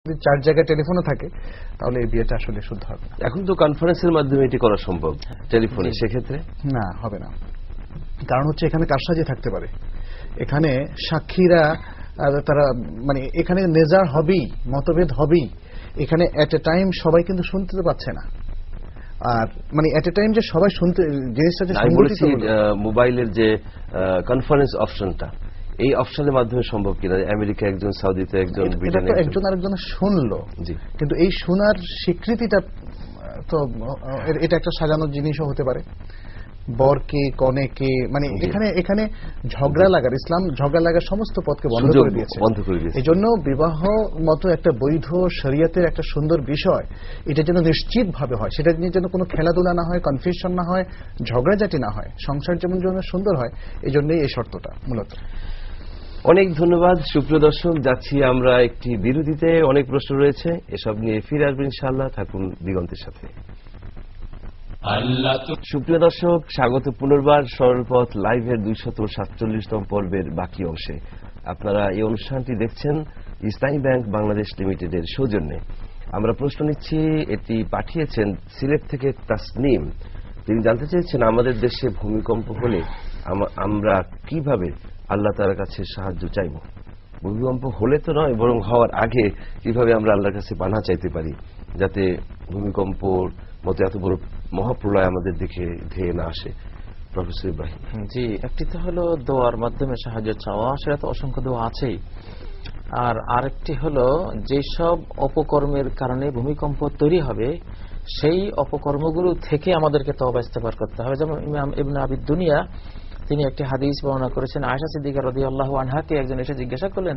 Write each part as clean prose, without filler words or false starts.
যদি 4 জায়গায় টেলিফোনও থাকে তাহলে এই বিয়েটা আসলে শুদ্ধ হবে। এখন তো কনফারেন্সের মাধ্যমে এটি করা সম্ভব টেলিফোনে, সেক্ষেত্রে না, হবে না। কারণ হচ্ছে এখানে কারসাজি থাকতে পারে, এখানে সাক্ষীরা তারা মানে এখানে নেজার হবেই, মতভেদ হবেই, এখানে এট এ টাইম সবাই কিন্তু শুনতে তো পাচ্ছে না। আর মানে এট এ টাইম যে সবাই শুনতে জিনিসটা যে সংগঠিত হলো, মোবাইলের যে কনফারেন্স অপশনটা, এই অপশনের মাধ্যমে সম্ভব কিনা? আমেরিকা একজন, সৌদিতে একজন, ব্রিটেনে একজন আরেকজনের শুনলো, কিন্তু এই শোনার স্বীকৃতিটা তো এটা একটা সাজানোর জিনিসও হতে পারে। বরকে কনেকে মানে এখানে ঝগড়া লাগার, ইসলাম ঝগড়া লাগার সমস্ত পথকে বন্ধ করে দিয়েছে। এই জন্য বিবাহ মতো একটা বৈধ শরীয়তের একটা সুন্দর বিষয়, এটা যেন নিশ্চিত ভাবে হয়, সেটা নিয়ে যেন কোনো খেলাধুলা না হয়, কনফিউশন না হয়, ঝগড়াঝাটি না হয়, সংসার যেমন যেন সুন্দর হয়, এই জন্যই এই শর্তটা মূলত। অনেক ধন্যবাদ। সুপ্রিয় দর্শক, যাচ্ছি আমরা একটি বিরতিতে। অনেক প্রশ্ন রয়েছে, এসব নিয়ে ফিরে আসবেন ইনশাআল্লাহ। থাকুন দিগন্তের সাথে। সুপ্রিয় দর্শক, স্বাগত পুনর্বার সরলপথ লাইভের 247তম পর্বের বাকি অংশে। আপনারা এই অনুষ্ঠানটি দেখছেন ইসলামী ব্যাংক বাংলাদেশ লিমিটেডের সৌজন্যে। আমরা প্রশ্ন নিচ্ছি, এটি পাঠিয়েছেন সিলেট থেকে তাসনিম। তিনি জানতে চেয়েছেন, আমাদের দেশে ভূমিকম্প হলে আমরা কিভাবে আল্লাহ তাআলার কাছে সাহায্য চাইব? ভূমিকম্প হলে তো নয়, বরং হওয়ার আগে কিভাবে আমরা আল্লাহর কাছে পানাহ চাইতে পারি, যাতে ভূমিকম্পর মতো এত বড় মহাপ্রলয় আমাদের দিকে ধেয়ে না আসে? প্রফেসর ইব্রাহিম। জি, একটি তো হলো দোয়ার মাধ্যমে সাহায্য চাওয়া, সেটা তো অসংখ্য দোয়া আছেই। আর আরেকটি হলো যেসব অপকর্মের কারণে ভূমিকম্প তৈরি হবে, সেই অপকর্মগুলো থেকে আমাদেরকে তওবা ইস্তেগফার করতে হবে। যেমন ইমাম ইবনে আবি দুনিয়া তিনি একটি হাদিস বর্ণনা করেছেন, আয়েশা সিদ্দিকা রাদিয়াল্লাহু আনহাকে একজন এসে জিজ্ঞাসা করলেন,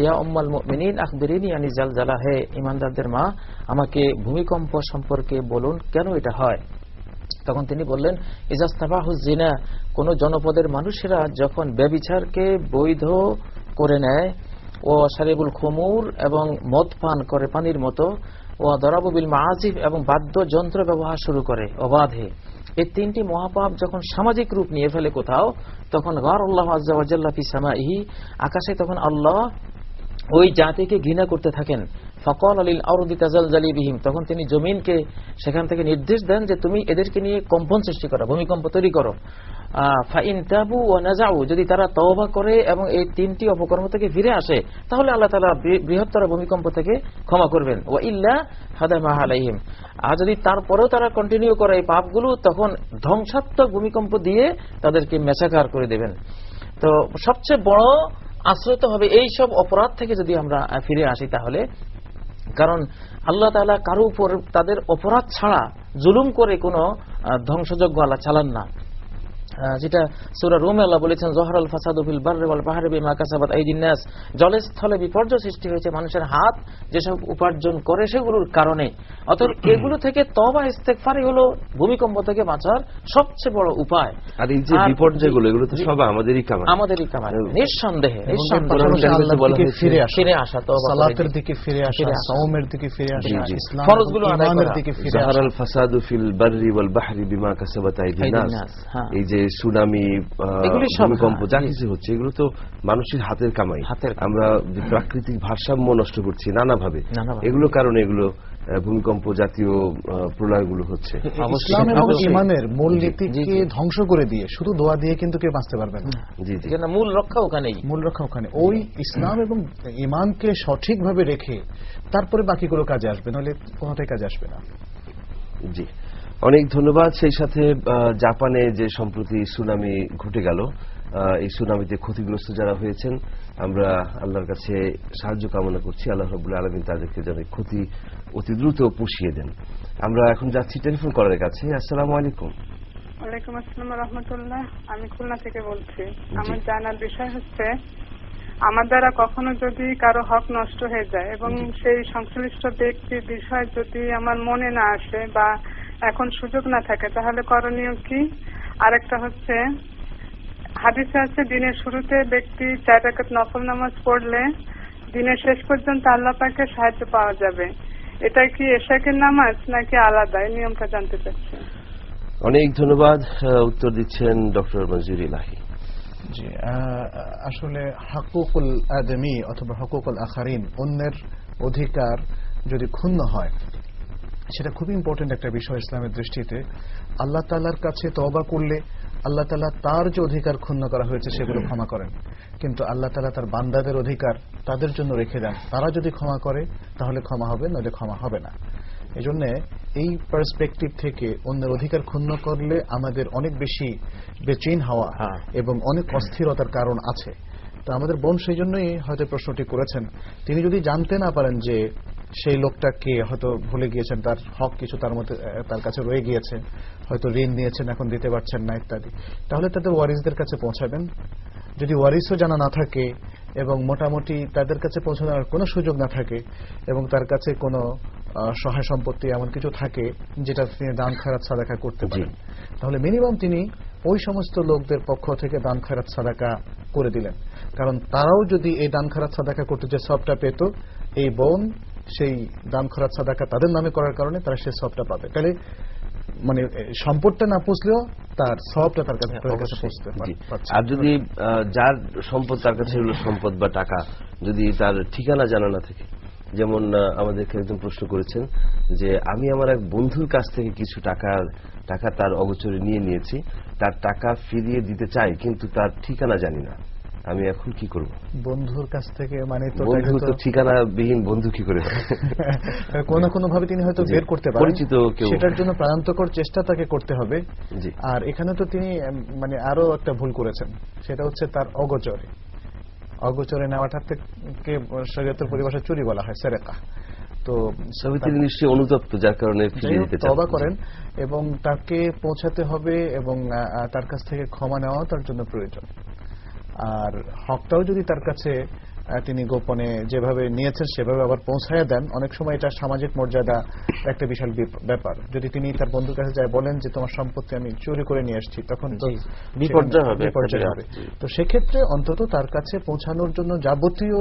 ইয়া উম্মাল মুমিনিন আখবিরিনি আনি জালজালা, হে ইমানদারদের মা, আমাকে ভূমিকম্প সম্পর্কে বলুন, কেন এটা হয়? তখন তিনি বললেন, ইজাস্তাবাহু জিনা, কোন জনপদের মানুষেরা যখন ব্যভিচারকে বৈধ করে নেয়, ও শারিবুল খুমুর এবং মদ পান করে পানির মতো, ও দরাবু বিল মাআজিফ এবং বাদ্যযন্ত্র ব্যবহার শুরু করে অবাধে, এই তিনটি মহাপাপ যখন সামাজিক রূপ নিয়ে ফেলে কোথাও, তখন গারাল্লাহু আযজা ওয়া জাল্লা ফি সামাইহি, আকাশে তখন আল্লাহ ওই জাতিকে ঘৃণা করতে থাকেন। ফাকাল লিল আরদি তাজালজালি বিহিম, তখন তিনি জমিনকে সেখান থেকে নির্দেশ দেন যে তুমি এদেরকে নিয়ে কম্পন সৃষ্টি করো, ভূমিকম্প তৈরি করো। ফাইন তাবু ওয়া নাজাউ, যদি তারা তওবা করে এবং এই তিনটি অপকর্ম থেকে ফিরে আসে, তাহলে আল্লাহ তাআলা বৃহত্তর ভূমিকম্প থেকে ক্ষমা করবেন। ওয়া ইল্লা হাদামা আলাইহিম, আর যদি তারপরেও তারা কন্টিনিউ করে এই পাপগুলো, তখন ধ্বংসাত্মক ভূমিকম্প দিয়ে তাদেরকে মেসাকার করে দেবেন। তো সবচেয়ে বড় আশ্রয় তো হবে এই সব অপরাধ থেকে যদি আমরা ফিরে আসি তাহলে, কারণ আল্লাহ তাআলা কারো উপর তাদের অপরাধ ছাড়া জুলুম করে কোনো ধ্বংসযজ্ঞ আল্লাহ চালান না। যেটা সূরা রুমে আল্লাহ বলেছেন, যহরাল ফাসাদু ফিল বাররি ওয়াল বাহরি বিমা কাসাবাত আইদিন নাস, জলে স্থলে বিপর্যয় সৃষ্টি হয়েছে মানুষের হাত যেসব উপার্জন করে সেগুলোর কারণে। অতএব এগুলো থেকে তওবা ইস্তেগফারই হলো ভূমিকম্প থেকে বাঁচার সবচেয়ে বড় উপায়। আর এই যে বিপর্যয়গুলো, এগুলো তো সব আমাদেরই কামাই, নিঃসন্দেহে। ফিরে আসা, সালাতের দিকে ফিরে আসা, সাওমের দিকে ফিরে আসা, ইসলাম ফরজগুলো আদায়ের দিকে ফিরে আসা। যহরাল ফাসাদু ফিল বাররি ওয়াল বাহরি বিমা কাসাবাত আইদিন নাস, এই যে সুনামি, ভূমিকম্প যা কিছু হচ্ছে, এগুলো তো মানুষের হাতের কামাই। আমরা যে প্রাকৃতিক ভারসাম্য নষ্ট করছি নানাভাবে, এগুলো কারণে এগুলো ভূমিকম্প জাতীয় প্রলয়গুলো হচ্ছে। ইসলাম এবং ঈমানের মূল নীতিকে ধ্বংস করে দিয়ে শুধু দোয়া দিয়ে কিন্তু কেউ বাঁচতে পারবে না। জি জি, মূল রক্ষা ওখানেই, মূল রক্ষা ওখানে। ওই ইসলাম এবং ঈমানকে সঠিকভাবে রেখে তারপরে বাকিগুলো কাজে আসবে, নাহলে কোনোটাই কাজে আসবে না। জি, অনেক ধন্যবাদ। সেই সাথে জাপানে যে সম্প্রতি সুনামি ঘটে গেল, এই সুনামিতে ক্ষতিগ্রস্ত যারা হয়েছেন, আমরা আল্লাহর কাছে সাহায্য কামনা করছি, আল্লাহ রাব্বুল আলামিন তাদেরকে যেন ক্ষতি অতি দ্রুত পুষিয়ে দেন। আমরা এখন যাচ্ছি টেলিফোন কলারের কাছে। আসসালামু আলাইকুম। ওয়ালাইকুম আসসালাম রাহমাতুল্লাহ, আমি খুলনা থেকে বলছি। আমার জানার বিষয় হচ্ছে, আমার দ্বারা কখনো যদি কারো হক নষ্ট হয়ে যায় এবং সেই সংশ্লিষ্ট ব্যক্তির বিষয় যদি আমার মনে না আসে বা এখন সুযোগ না থাকে, তাহলে করণীয় কি? আরেকটা হচ্ছে, হাদিসে আছে দিনের শুরুতে ব্যক্তি 4 রাকাত নফল নামাজ পড়লে দিনের শেষ পর্যন্ত আল্লাহ পাকের সাহায্য পাওয়া যাবে। এটা কি এশাকের নামাজ নাকি আলাদা? এই নিয়মটা জানতে চাচ্ছি। অনেক ধন্যবাদ। উত্তর দিচ্ছেন ডক্টর মনজুর ইলাহি। জি, আসলে হাকুকুল আদমি অথবা হাকুকুল আখারিন, অন্যের অধিকার যদি ক্ষুণ্ণ হয়, সেটা খুবই ইম্পর্টেন্ট একটা বিষয় ইসলামের দৃষ্টিতে। আল্লাহ তাআলার কাছে তওবা করলে আল্লাহ তাআলা তার যে অধিকার ক্ষুণ্ণ করা হয়েছে সেগুলো ক্ষমা করেন, কিন্তু আল্লাহ তাআলা তার বান্দাদের অধিকার তাদের জন্য রেখে দেন। তারা যদি ক্ষমা করে তাহলে ক্ষমা হবে, নইলে ক্ষমা হবে না। এই জন্য এই পার্সপেক্টিভ থেকে অন্যের অধিকার ক্ষুণ্ণ করলে আমাদের অনেক বেশি বেচেইন হওয়া এবং অনেক অস্থিরতার কারণ আছে। তো আমাদের বোন সেই জন্যই হয়তো প্রশ্নটি করেছেন। তিনি যদি জানতে না পারেন যে সেই লোকটাকে হয়তো ভুলে গিয়েছেন, তার হক কিছু তার মধ্যে তার কাছে রয়ে গিয়েছে, হয়তো ঋণ নিয়েছেন এখন দিতে পারছেন না ইত্যাদি, তাহলে তাদের ওয়ারিসদের কাছে পৌঁছাবেন। যদি ওয়ারিসও জানা না থাকে এবং মোটামুটি তাদের কাছে পৌঁছানোর কোনো সুযোগ না থাকে এবং তার কাছে কোনো সহায় সম্পত্তি এমন কিছু থাকে যেটা তিনি দান খয়রাত সাদাকা করতে পারেন, তাহলে মিনিমাম তিনি ওই সমস্ত লোকদের পক্ষ থেকে দান খয়রাত সাদাকা করে দিলেন। কারণ তারাও যদি এই দান খয়রাত সাদাকা করতে যে সবটা পেত, এই বোন সেই দান খয়রাত সাদাকা তাদের নামে করার কারণে তারা সেই সবটা পাবে। তাহলে মানে সম্পদটা না পুষলেও তার সবটা তার কাছে পৌঁছতে পারছে। আর যদি যার সম্পদ তার কাছে হলো সম্পদ বা টাকা, যদি তার ঠিকানা জানা না থাকে, যেমন আমাদেরকে একজন প্রশ্ন করেছেন যে আমি আমার এক বন্ধুর কাছ থেকে কিছু টাকা তার অগোচরে নিয়েছি, তার টাকা ফিরিয়ে দিতে চাই কিন্তু তার ঠিকানা জানি না, আমি এখন কি করব? বন্ধুর কাছ থেকে মানে বন্ধু তো ঠিকানাবিহীন বন্ধু কি করে কোনো কোনো ভাবে তিনি হয়তো বের করতে পারেন, পরিচিত কেউ, সেটার জন্য প্রাণান্তকর চেষ্টা তাকে করতে হবে। আর এখানে তো তিনি মানে আরো একটা ভুল করেছেন, সেটা হচ্ছে তার অগোচরে নেওয়াটা থেকে শরীয়তের পরিভাষায় চুরি বলা হয়, সেরেকা। তো তিনি নিশ্চয়ই অনুতপ্ত, যার কারণে ফিরিয়ে দিতে চান। তওবা করেন এবং তাকে পৌঁছাতে হবে এবং তার কাছ থেকে ক্ষমা নেওয়াও তার জন্য প্রয়োজন। আর হকটাও যদি তার কাছে তিনি গোপনে যেভাবে নিয়েছেন সেভাবে আবার পৌঁছায় দেন, অনেক সময় এটা সামাজিক মর্যাদা একটা বিশাল ব্যাপার। যদি তিনি তার বন্ধুর কাছে যায় বলেন যে তোমার সম্পত্তি আমি চুরি করে নিয়ে আসছি, তখন তো বিপর্যয় হবে। তো সেক্ষেত্রে অন্তত তার কাছে পৌঁছানোর জন্য যাবতীয়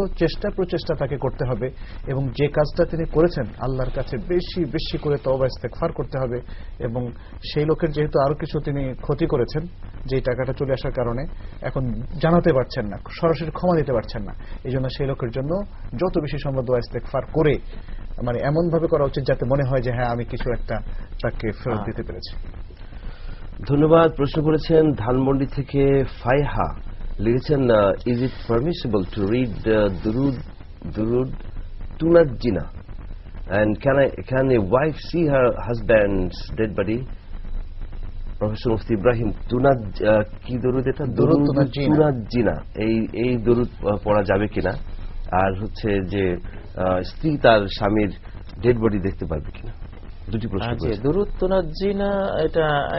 প্রচেষ্টা তাকে করতে হবে এবং যে কাজটা তিনি করেছেন আল্লাহর কাছে বেশি বেশি করে তওবা ইস্তেগফার করতে হবে। এবং সেই লোকের যেহেতু আরো কিছু তিনি ক্ষতি করেছেন, যে টাকাটা চলে আসার কারণে এখন জানাতে পারছেন না, সরাসরি ক্ষমা দিতে পারছেন না, এই জন্য সেই লোকের জন্য যত বেশি সম্ভব দোয়া ইস্তেগফার করে মানে এমন ভাবে করা উচিত যাতে মনে হয় যে হ্যাঁ আমি কিছু একটা তাকে ফেরত দিতে পেরেছি। ধন্যবাদ। প্রশ্ন করেছেন ধানমন্ডি থেকে ফাইহা, লিখেছেন is it permissible to read দুরুদ তুনাজ্জিনা and can a wife see her husband's dead body? Professor মুফতি ইব্রাহিম, কি দরুদ এটা? দুরুদ তুনাজ্জিনা, এই দরুদ পড়া যাবে কিনা? আর হচ্ছে যে স্ত্রী তার স্বামীর ডেড বডি দেখতে পারবে কিনা? দুটি প্রশ্ন। দুরুদ তুনাজ্জিনা,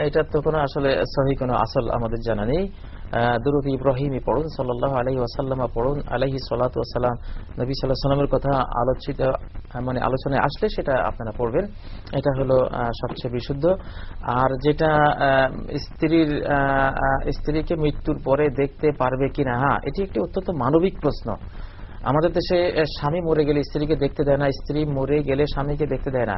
এটা তো কোনো আসলে সহি কোনো আসল আমাদের জানা নেই। দুরুদ ইব্রাহিমই পড়ুন, সাল্লাল্লাহু আলাইহি ওয়াসাল্লাম পড়ুন, আলাইহি সাল্লাতু ওয়াসাল্লাম, নবী সাল্লাল্লাহু আলাইহি ওয়াসাল্লামের কথা আলোচনায় আসলে সেটা আপনারা পড়বেন, এটা হলো সবচেয়ে বিশুদ্ধ। আর যেটা স্ত্রীকে মৃত্যুর পরে দেখতে পারবে কিনা, এটি একটি অত্যন্ত মানবিক প্রশ্ন। আমাদের দেশে স্বামী মরে গেলে স্ত্রীকে দেখতে দেয় না, স্ত্রী মরে গেলে স্বামীকে দেখতে দেয় না।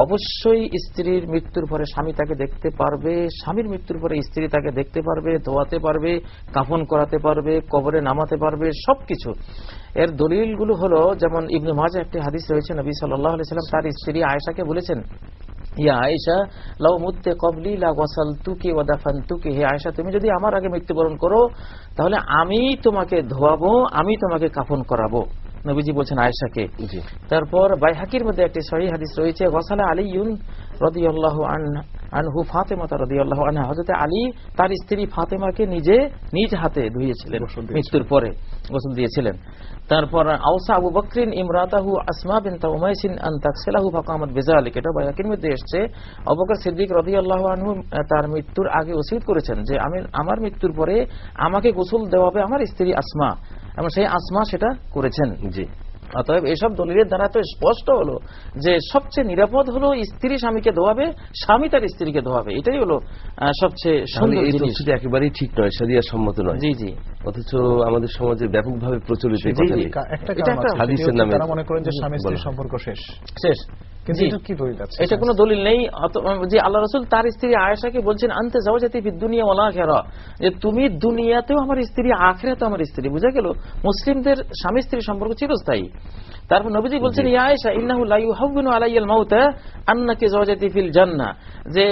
অবশ্যই স্ত্রীর মৃত্যুর পরে স্বামী তাকে দেখতে পারবে, স্বামীর মৃত্যুর পরে স্ত্রী তাকে দেখতে পারবে, ধোয়াতে পারবে, কাফন করাতে পারবে, কবরে নামাতে পারবে, সবকিছু। এর দলিলগুলো হলো, যেমন ইবনে মাজাহ একটি হাদিস রয়েছে, নবী সাল্লাল্লাহু আলাইহি ওয়াসাল্লাম তার স্ত্রী আয়েশাকে বলেছেন, ইয়া আয়েশা লাউ মুত্তে ক্বাবলি লা ওয়াসালতুকি ওয়া দাফানতুকি, হে আয়েশা তুমি যদি আমার আগে মৃত্যুবরণ করো তাহলে আমি তোমাকে ধোয়াবো, আমি তোমাকে কাফন করাবো, নবীজি বলছেন আয়েশাকে। তারপর বাইহাকির মধ্যে একটি সহিহ হাদিস রয়েছে, ওয়াসালা আলীউন রাদিয়াল্লাহু আনহু ফাতেমা রাদিয়াল্লাহু আনহা, হযরত আলী তার স্ত্রী ফাতেমাকে নিজ হাতে ধুইয়েছিলেন, মৃত্যুর পরে গোসল দিয়েছিলেন। তারপর আওসা আবু বকরিন ইমরাতাহু আসমা বিনত উমাইসিন আন তাগসিলাহু ফাকামাত বিযালিক, এটা বাইহাকির মধ্যে এসেছে। আবু বকর সিদ্দিক রাদিয়াল্লাহু আনহু তার মৃত্যুর আগে ওসিয়ত করেছেন যে আমার মৃত্যুর পরে আমাকে গোসল দেওয়া হবে আমার স্ত্রী আসমা, এবং সেই আসমা সেটা করেছেন। জি, অতএব এসব দলিলের দ্বারা তো স্পষ্ট হলো যে সবচেয়ে নিরাপদ হলো স্ত্রী স্বামীকে ধোয়াবে, স্বামী তার স্ত্রীকে ধোয়াবে, এটাই হলো সবচেয়ে সুন্দর জিনিস। একেবারেই ঠিক নয়, শরিয়া সম্মত নয়। জি জি, অথচ আমাদের সমাজে ব্যাপকভাবে প্রচলিত হাদিসের নামে তারা মনে করেন যে স্বামী স্ত্রীর সম্পর্ক শেষ। কিন্তু এটা কি দলিল আছে? এটা কোনো দলিল নেই। যে আল্লাহ রাসূল তার স্ত্রী আয়েশাকে বলছেন আনতে যাওজাতি ফিদ দুনিয়া ওয়াল আখিরা, যে তুমি দুনিয়াতেও আমার স্ত্রী, আখিরাতেও আমার স্ত্রী। বুঝা গেল মুসলিমদের স্বামী স্ত্রী সম্পর্ক চিরস্থায়ী। তারপর নবীজি বলছেন ইয়া আয়েশা ইন্নাহু লা ইউহাব্বিনু আলাইয়াল মাউতা আন্নাকি যাওজাতি ফিল জান্নাহ, যে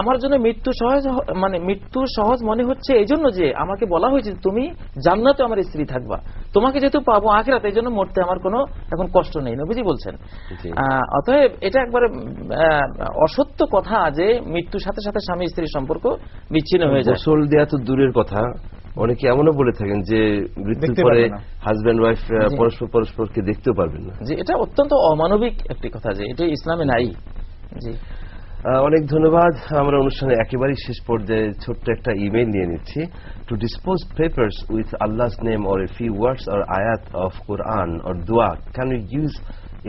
আমার জন্য মৃত্যু সহজ, মানে মৃত্যু সহজ মনে হচ্ছে এইজন্য যে আমাকে বলা হয়েছে তুমি জান্নাতে আমার স্ত্রী থাকবা, তোমাকে যেহেতু পাবো আখিরাতে, এই জন্য মরতে আমার কোনো এখন কষ্ট নেই, নবীজি বলছেন। অতএব এটা একবারে অসত্য কথা যে মৃত্যুর সাথে সাথে স্বামী স্ত্রীর সম্পর্ক বিচ্ছিন্ন হয়ে যায়। গোসল দেয়া তো দূরের কথা, অনেকে এমনও বলে থাকেন যে মৃত্যুর পরে হাজব্যান্ড ওয়াইফ পরস্পরকে দেখতেও পারবেন না। যে এটা অত্যন্ত অমানবিক একটি কথা, যে এটা ইসলামে নাই। জি, অনেক ধন্যবাদ। আমরা অনুষ্ঠানে একেবারেই শেষ পর্যায়ে ছোট্ট একটা ইমেল নিয়ে নিচ্ছি। To dispose papers with Allah's name or a few words or ayat of Quran or dua, can we use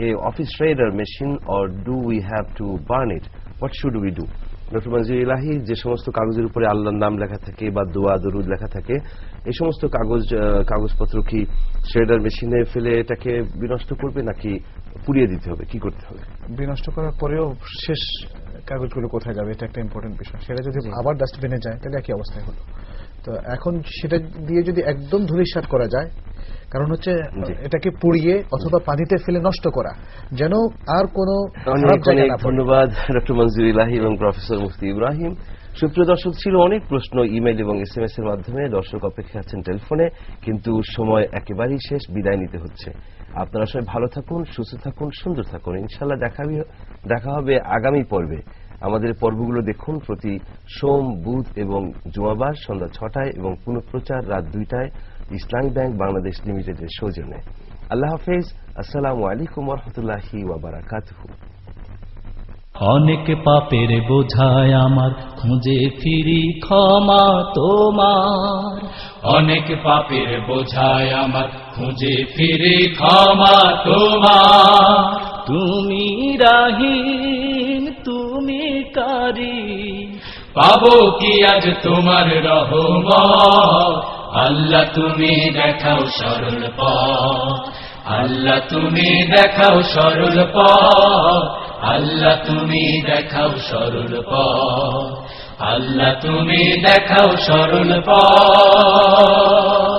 a office reader machine or do we have to burn it? What should we do? Doctor Manzur Elahi, যে সমস্ত কাগজের উপরে আল্লাহর নাম লেখা থাকে বা দোয়া দরুদ লেখা থাকে, এই সমস্ত কাগজপত্র কি শ্রেডার মেশিনে ফেলে এটাকে বিনষ্ট করবে নাকি পুড়িয়ে দিতে হবে, কি করতে হবে? বিনষ্ট করার পরেও শেষ কাগজগুলো কোথায় যাবে, এটা একটা ইম্পর্টেন্ট বিষয়। সেটা যদি আবার ডাস্টবিনে যায় তাহলে একই অবস্থায় হলো। তো এখন সেটা দিয়ে যদি একদম ধূলিসাৎ করা যায়, কারণ হচ্ছে এটাকে পুড়িয়ে অথবা পানিতে ফেলে নষ্ট করা, যেন আর কোনো ধন্যবাদ ডক্টর মঞ্জুর ইলাহি এবং প্রফেসর মুফতি ইব্রাহিম। সুপ্রিয় দর্শক, ছিল অনেক প্রশ্ন ইমেইল এবং SMS এর মাধ্যমে, দর্শক অপেক্ষা আছেন টেলিফোনে, কিন্তু সময় একেবারেই শেষ, বিদায় নিতে হচ্ছে। আপনারা সবাই ভালো থাকুন, সুস্থ থাকুন, সুন্দর থাকুন। ইনশাআল্লাহ দেখা হবে আগামী পর্বে। আমাদের পর্বগুলো দেখুন প্রতি সোম, বুধ এবং জুমাবার সন্ধ্যা 6টায় এবং পুনঃপ্রচার রাত 2টায় ইসলামী ব্যাংক বাংলাদেশ লিমিটেডের সৌজন্যে। আল্লাহ হাফেজ। আসসালামু আলাইকুম ওয়া রাহমাতুল্লাহি ওয়া বারাকাতুহু। অনেক পাপের বোঝায় আমার খুঁজে ফিরি ক্ষমা তোমার, অনেক পাপের বোঝায় আমার খুঁজে ফিরি ক্ষমা তোমার। তুমি রাহিম, তুমি কারীম, পাবো কি আজ তোমার রহমত? আল্লাহ তুমি দেখাও সরল পথ, আল্লাহ তুমি দেখাও সরল পথ, আল্লাহ তুমি দেখাও সরল পথ, আল্লাহ তুমি দেখাও সরল পথ।